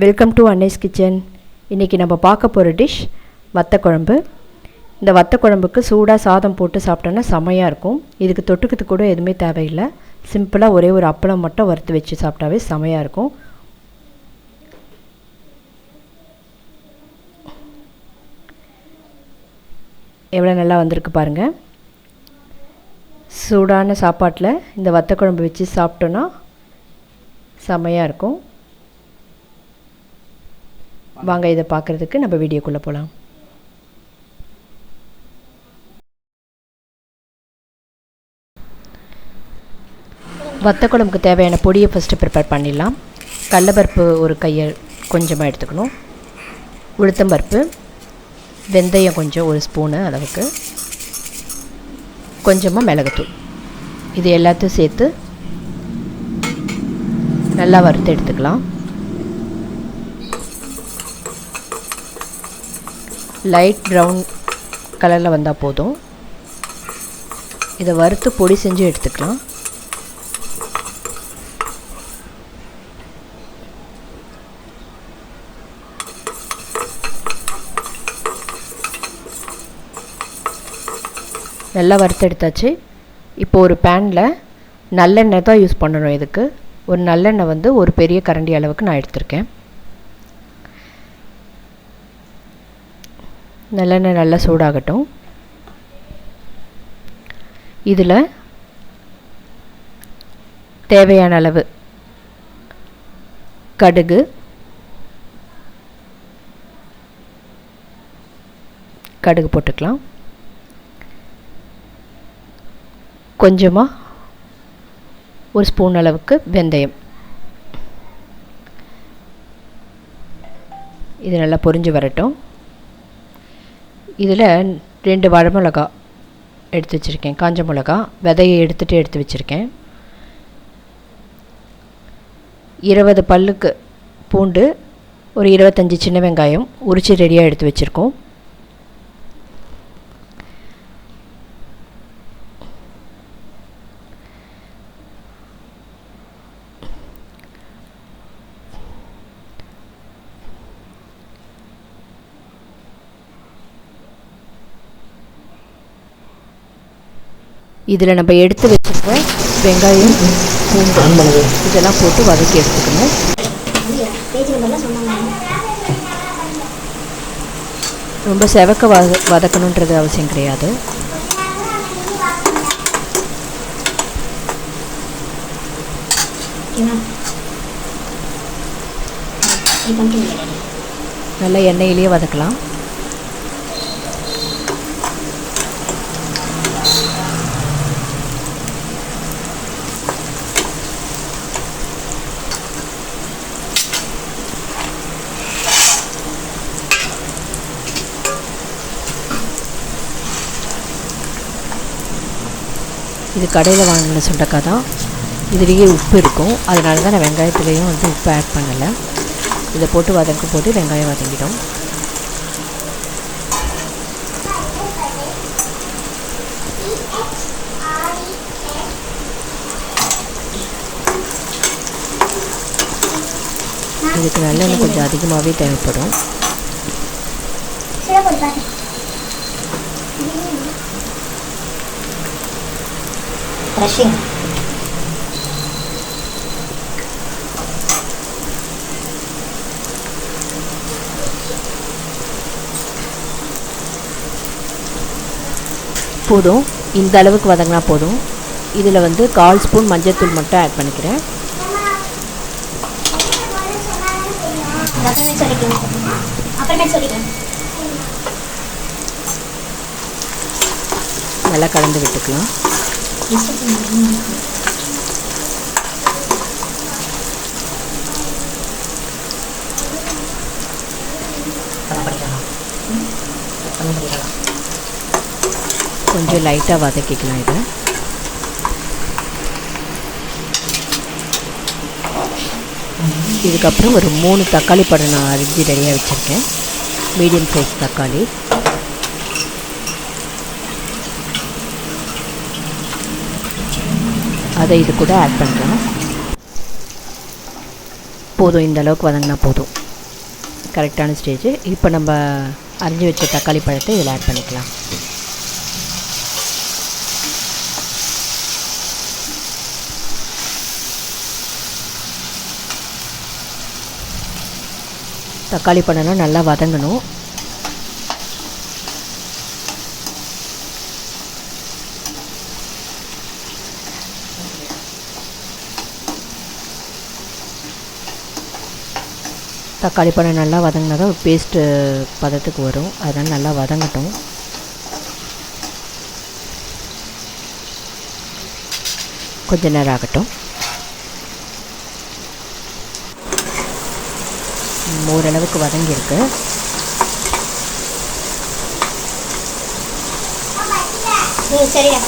Welcome to Annai's kitchen. இன்றைக்கி நம்ம பார்க்க போகிற டிஷ் வத்த குழம்பு. இந்த வத்த குழம்புக்கு சூடாக சாதம் போட்டு சாப்பிட்டோன்னா செமையாக இருக்கும். இதுக்கு தொட்டுக்கிறதுக்கு கூட எதுவுமே தேவையில்லை. சிம்பிளாக ஒரே ஒரு அப்பளம் மட்டும் வறுத்து வச்சு சாப்பிட்டாவே செமையாக இருக்கும். எவ்வளோ நல்லா வந்திருக்கு பாருங்கள். சூடான சாப்பாட்டில் இந்த வத்த குழம்பு வச்சு சாப்பிட்டோன்னா செமையாக இருக்கும். வாங்க இதை பார்க்குறதுக்கு நம்ம வீடியோக்குள்ளே போகலாம். வத்த குழம்புக்கு தேவையான பொடியை ஃபஸ்ட்டு ப்ரிப்பேர் பண்ணிடலாம். கடலைப்பருப்பு ஒரு கையை கொஞ்சமாக எடுத்துக்கணும். உளுத்தம்பருப்பு, வெந்தயம் கொஞ்சம் ஒரு ஸ்பூனு அளவுக்கு, கொஞ்சமாக மிளகுத்தூள், இது எல்லாத்தையும் சேர்த்து நல்லா வறுத்து எடுத்துக்கலாம். லைட் ப்ரௌன் கலரில் வந்தால் போதும். இதை வறுத்து பொடி செஞ்சு எடுத்துக்கலாம். நல்லா வறுத்து எடுத்தாச்சு. இப்போ ஒரு பேனில் நல்லெண்ணெய் தான் யூஸ் பண்ணணும். இதுக்கு ஒரு நல்லெண்ணெய் வந்து ஒரு பெரிய கரண்டி அளவுக்கு நான் எடுத்திருக்கேன். நல்லெண்ணெய் நல்லா சூடாகட்டும். இதில் தேவையான அளவு கடுகு, கடுகு போட்டுக்கலாம். கொஞ்சமாக ஒரு ஸ்பூன் அளவுக்கு வெந்தயம். இது நல்லா பொரிஞ்சு வரட்டும். இதில் 2 வரமிளகா எடுத்து வச்சுருக்கேன். காஞ்ச மிளகா விதையை எடுத்து வச்சுருக்கேன். 20 பல்லுக்கு பூண்டு, ஒரு 25 சின்ன வெங்காயம் உரித்து ரெடியாக எடுத்து வச்சுருக்கோம். இதில் நம்ம எடுத்து வச்சுருக்க வெங்காயம், பூண்டு இதெல்லாம் போட்டு வதக்கி எடுத்துக்கணும். ரொம்ப செவக்க வதக்கணுன்றது அவசியம் கிடையாது. நல்லா எண்ணெயிலேயே வதக்கலாம். இது கடையில் வாங்கின சுண்டக்காய் தான். இதுலேயே உப்பு இருக்கும். அதனால தான் நான் வெங்காயத்துலேயும் வந்து உப்பு ஆட் பண்ணலை. இதை போட்டு வதக்கும் போது வெங்காயம் வதங்கிடும். இதுக்கு நல்லெண்ணெய் கொஞ்சம் அதிகமாகவே தேவைப்படும். போதும், இந்த அளவுக்கு வதங்கினா போதும். இதில் வந்து 1/4 ஸ்பூன் மஞ்சள்தூள் மட்டும் ஆட் பண்ணிக்கிறேன். நல்லா கலந்து விட்டுக்கலாம். கொஞ்சம் லைட்டாக வதக்கிக்கலாம். இதை இதுக்கப்புறம் ஒரு 3 தக்காளி பழம் நான் அரிஞ்சு ரெடியாக வச்சுருக்கேன். மீடியம் சைஸ் தக்காளி. அதை இது கூட ஆட் பண்ணுறோம். போதும், இந்த அளவுக்கு வதங்கினா போதும். கரெக்டான ஸ்டேஜ். இப்போ நம்ம அரிஞ்சு வச்ச தக்காளி பழத்தை இதில் ஆட் பண்ணிக்கலாம். தக்காளி பழம்லாம் நல்லா வதங்கணும். தக்காளி பழம் நல்லா வதங்கினா தான் பேஸ்ட்டு பதத்துக்கு வரும். அதனால் நல்லா வதங்கட்டும். கொஞ்ச நேரம் ஆகட்டும். ஓரளவுக்கு வதங்கியிருக்கு. சரியா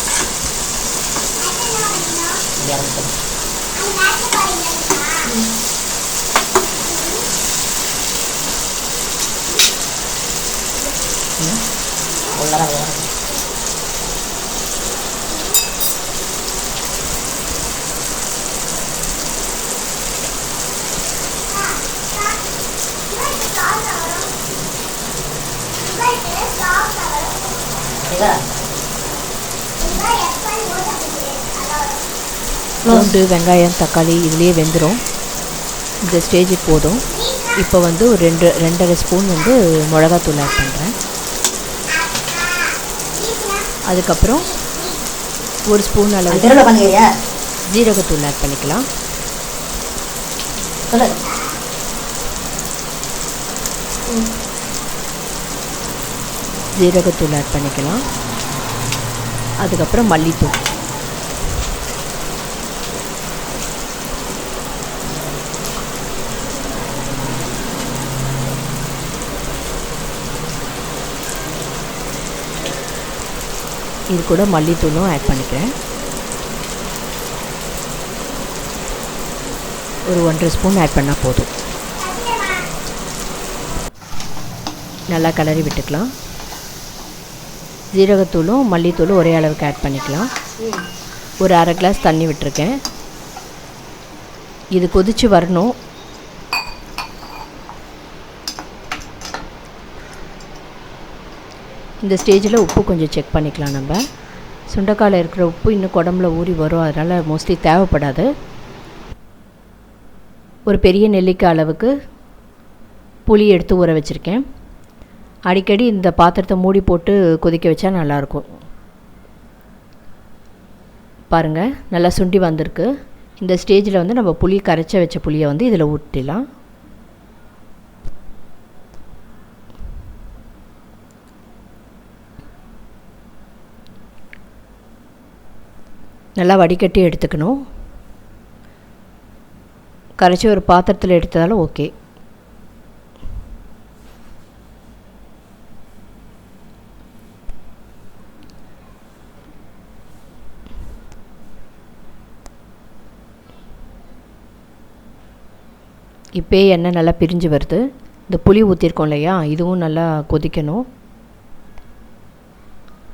பூண்டு, வெங்காயம், தக்காளி இதுலேயே வெந்துடும். இந்த ஸ்டேஜுக்கு போதும். இப்போ வந்து ஒரு 2.5 ஸ்பூன் வந்து மிளகாத்தூள் ஆட் பண்ணுறேன். அதுக்கப்புறம் 1 ஸ்பூன் அளவு ஜீரகத்தூள் ஆட் பண்ணிக்கலாம். ஜீரகத்தூள் ஆட் பண்ணிக்கலாம். அதுக்கப்புறம் மல்லித்தூள். இது கூட மல்லித்தூளும் ஆட் பண்ணிக்கிறேன். ஒரு 1.5 ஸ்பூன் ஆட் பண்ணால் போதும். நல்லா கிளறி விட்டுக்கலாம். ஜீரகத்தூளும் மல்லித்தூளும் ஒரே அளவுக்கு ஆட் பண்ணிக்கலாம். ஒரு 1/2 கிளாஸ் தண்ணி விட்டுருக்கேன். இது கொதித்து வரணும். இந்த ஸ்டேஜில் உப்பு கொஞ்சம் செக் பண்ணிக்கலாம். நம்ம சுண்டைக்காயில் இருக்கிற உப்பு இன்னும் குடம்புல ஊறி வரும். அதனால் மோஸ்ட்லி தேவைப்படாது. ஒரு பெரிய நெல்லிக்காய் அளவுக்கு புளி எடுத்து ஊற வச்சுருக்கேன். அடிக்கடி இந்த பாத்திரத்தை மூடி போட்டு கொதிக்க வச்சா நல்லாயிருக்கும். பாருங்கள், நல்லா சுண்டி வந்திருக்கு. இந்த ஸ்டேஜில் வந்து நம்ம புளி கரைச்சி வச்ச புளியை வந்து இதில் ஊற்றிடலாம். நல்லா வடிகட்டி எடுத்துக்கணும். கரைச்சி ஒரு பாத்திரத்தில் எடுத்ததாலும் ஓகே. இப்போ எண்ணெய் நல்லா பிரிஞ்சு வருது. இந்த புளி ஊற்றிருக்கோம் இல்லையா, இதுவும் நல்லா கொதிக்கணும்.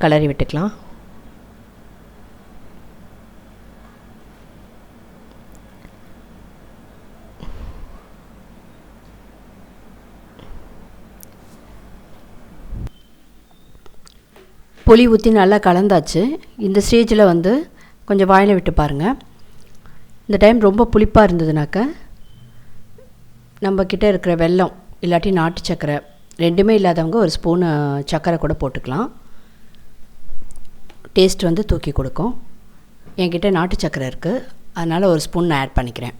கிளறி விட்டுக்கலாம். புளி ஊற்றி நல்லா கலந்தாச்சு. இந்த ஸ்டேஜில் வந்து கொஞ்சம் வாயில் விட்டு பாருங்கள். இந்த டைம் ரொம்ப புளிப்பாக இருந்ததுனாக்க நம்மக்கிட்ட இருக்கிற வெல்லம் இல்லாட்டி நாட்டு சர்க்கரை ரெண்டுமே இல்லாதவங்க 1 ஸ்பூனு சர்க்கரை கூட போட்டுக்கலாம். டேஸ்ட் வந்து தூக்கி கொடுக்கும். என்கிட்ட நாட்டு சர்க்கரை இருக்குது, அதனால் 1 ஸ்பூன் நான் ஆட் பண்ணிக்கிறேன்.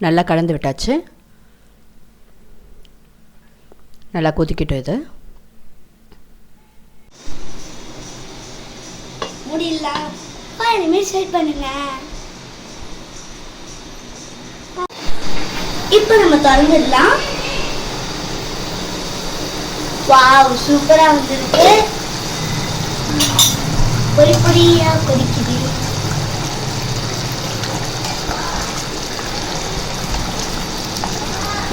நல்லா கலந்து விட்டாச்சு. நல்லா கொதிக்கிட்டோம். இது முடியல. இனிமேல் செட் பண்ணுங்க. இப்போ நம்ம திறந்துடலாம். வாவ், சூப்பரா வந்திருக்கு. பொடி பொடியா கொதிக்குது.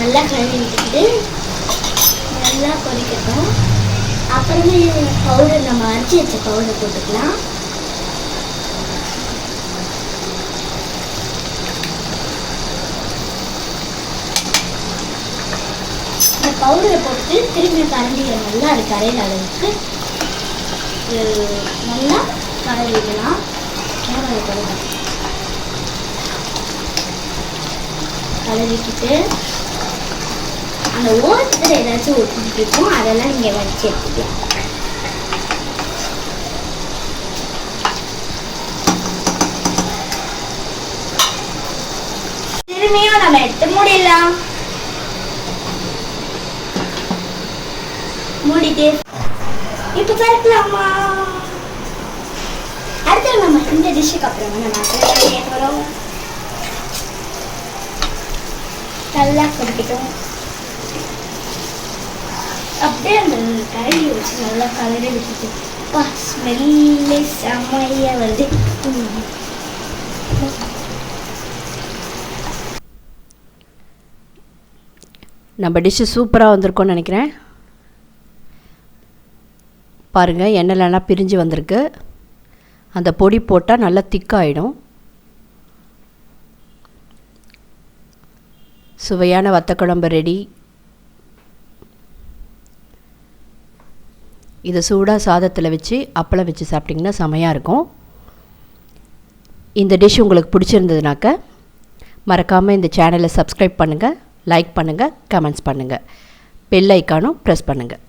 நல்லா கலந்து விட்டுட்டு நல்லா கொதிக்கட்டும். அப்புறமே பவுடர், நம்ம அரைச்சி வச்ச பவுடர் போட்டுக்கலாம். பவுடரை போட்டு திரும்பி கரண்டியை நல்லா அது கரையிற அளவுக்கு நல்லா கலரிடலாம். கலரிக்கிட்டு அந்த ஓரத்தில் ஏதாச்சும் ஒட்டிக்கிட்டு இருக்கும், அதெல்லாம் நீங்கள் வச்சு எடுத்துக்கலாம். திரும்பியும் நம்ம எடுத்து மூடிடலாம். மூடிட்டு இப்போ பறக்கலாமா? அடுத்து நம்ம இந்த டிஷ்ஷுக்கு அப்புறமா நம்ம வரோம். நல்லா கொதிக்கட்டும். அப்படியே அந்த கரண்டியை வச்சு நல்லா கலரி விட்டுட்டு ஸ்மெல்லே செம்மையா வருது. நம்ம டிஷ்ஷு சூப்பராக வந்திருக்கோன்னு நினைக்கிறேன். பாருங்கள், எண்ணெய்லாம் பிரிஞ்சு வந்திருக்கு. அந்த பொடி போட்டால் நல்லா திக்காயிடும். சுவையான வத்தக்குழம்பு ரெடி. இது சூடாக சாதத்தில் வச்சு அப்பளம் வச்சு சாப்பிட்டிங்கன்னா செமையாக இருக்கும். இந்த டிஷ் உங்களுக்கு பிடிச்சிருந்ததுனாக்க மறக்காமல் இந்த சேனலை சப்ஸ்கிரைப் பண்ணுங்கள், லைக் பண்ணுங்கள், கமெண்ட்ஸ் பண்ணுங்கள், பெல் ஐக்கானும் ப்ரெஸ் பண்ணுங்கள்.